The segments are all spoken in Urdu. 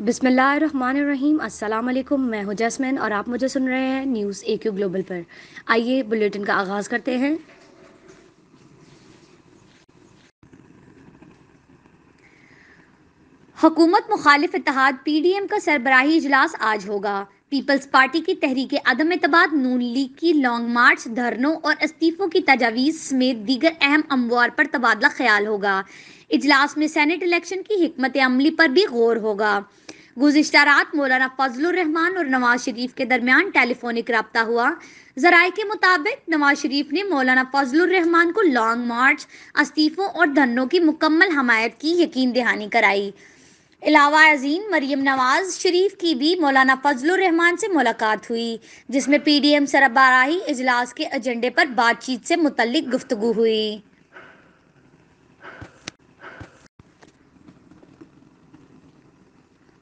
بسم اللہ الرحمن الرحیم۔ السلام علیکم، میں ہوں جسمین اور آپ مجھے سن رہے ہیں نیوز اے کیو گلوبل پر۔ آئیے بلیٹن کا آغاز کرتے ہیں۔ حکومت مخالف اتحاد پی ڈی ایم کا سربراہی اجلاس آج ہوگا۔ پیپلز پارٹی کی تحریک عدم اعتماد، نون لیگ کی لانگ مارچ، دھرنوں اور استعفوں کی تجاویز سمیت دیگر اہم امور پر تبادلہ خیال ہوگا۔ اجلاس میں سینیٹ الیکشن کی حکمت عملی پر بھی غور ہوگا۔ گزشتہ رات مولانا فضل الرحمان اور نواز شریف کے درمیان ٹیلی فونک رابطہ ہوا۔ ذرائع کے مطابق نواز شریف نے مولانا فضل الرحمان کو لانگ مارچ، استعفوں اور دھرنوں کی مکمل حمایت کی یقین دہانی کرائی۔ علاوہ ازیں مریم نواز شریف کی بھی مولانا فضل الرحمان سے ملاقات ہوئی، جس میں پی ڈی ایم سربراہی اجلاس کے ایجنڈے پر بات چیت سے متعلق گفتگو ہوئی۔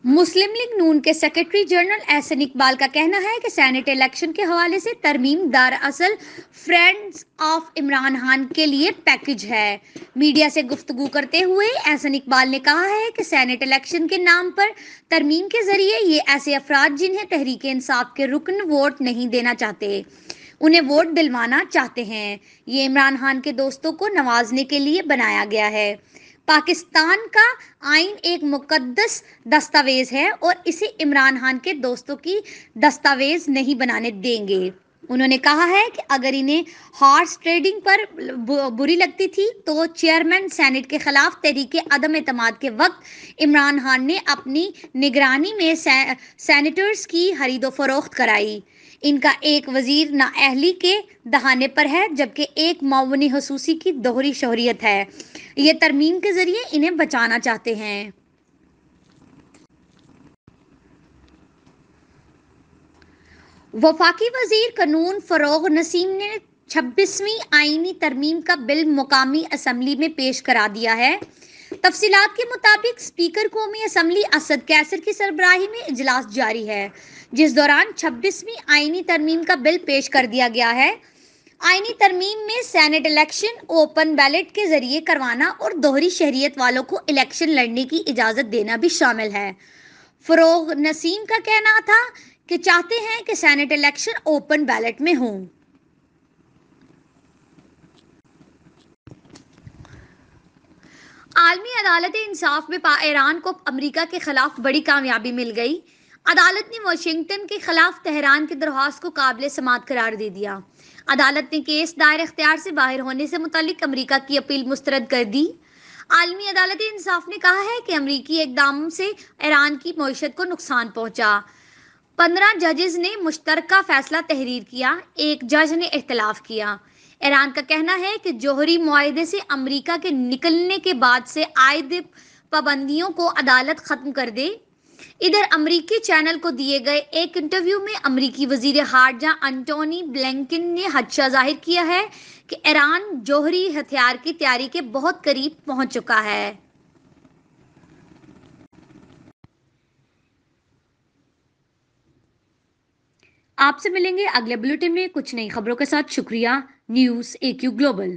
مسلم لیگ نون کے سیکرٹری جنرل احسن اقبال کا کہنا ہے کہ سینیٹ الیکشن کے حوالے سے ترمیم دراصل فرینڈز آف عمران خان کے لیے پیکج ہے۔ میڈیا سے گفتگو کرتے ہوئے احسن اقبال نے کہا ہے کہ سینیٹ الیکشن کے نام پر ترمیم کے ذریعے یہ ایسے افراد جنہیں تحریک انصاف کے رکن ووٹ نہیں دینا چاہتے، انہیں ووٹ دلوانا چاہتے ہیں۔ یہ عمران خان کے دوستوں کو نوازنے کے لیے بنایا گیا ہے۔ پاکستان کا آئین ایک مقدس دستاویز ہے اور اسے عمران خان کے دوستوں کی دستاویز نہیں بنانے دیں گے۔ انہوں نے کہا ہے کہ اگر انہیں ہارس ٹریڈنگ پر بری لگتی تھی تو چیئرمین سینیٹ کے خلاف تحریک عدم اعتماد کے وقت عمران خان نے اپنی نگرانی میں سینیٹرز کی خرید و فروخت کرائی۔ ان کا ایک وزیر نااہلی کے دہانے پر ہے جبکہ ایک معاون خصوصی کی دوہری شہریت ہے۔ یہ ترمیم کے ذریعے انہیں بچانا چاہتے ہیں۔ وفاقی وزیر قانون فروغ نسیم نے 26ویں آئینی ترمیم کا بل مقامی اسمبلی میں پیش کرا دیا ہے۔ تفصیلات کے مطابق اسپیکر قومی اسمبلی اسد قیصر کی سربراہی میں اجلاس جاری ہے، جس دوران 26ویں آئینی ترمیم کا بل پیش کر دیا گیا ہے۔ آئینی ترمیم میں سینیٹ الیکشن اوپن بیلٹ کے ذریعے کروانا اور دوہری شہریت والوں کو الیکشن لڑنے کی اجازت دینا بھی شامل ہے۔ فروغ نسیم کا کہنا تھا کہ چاہتے ہیں کہ سینیٹ الیکشن اوپن بیلٹ میں ہوں۔ عالمی عدالت انصاف میں ایران کو امریکہ کے خلاف بڑی کامیابی مل گئی۔ عدالت نے واشنگٹن کے خلاف تہران کی درخواست کو قابل سماعت قرار دے دیا۔ عدالت نے کیس دائر اختیار سے باہر ہونے سے متعلق امریکہ کی اپیل مسترد کر دی۔ عالمی عدالت انصاف نے کہا ہے کہ امریکی اقدام سے ایران کی معیشت کو نقصان پہنچا۔ 15 ججز نے مشترکہ فیصلہ تحریر کیا، ایک جج نے اختلاف کیا۔ ایران کا کہنا ہے کہ جوہری معاہدے سے امریکہ کے نکلنے کے بعد سے عائد پابندیوں کو عدالت ختم کر دے۔ ادھر امریکی چینل کو دیے گئے ایک انٹرویو میں امریکی وزیر خارجہ انٹونی بلنکن نے خدشہ ظاہر کیا ہے کہ ایران جوہری ہتھیار کی تیاری کے بہت قریب پہنچ چکا ہے۔ آپ سے ملیں گے اگلے بلیٹن میں کچھ نئی خبروں کے ساتھ۔ شکریہ۔ نیوز اے کیو گلوبل۔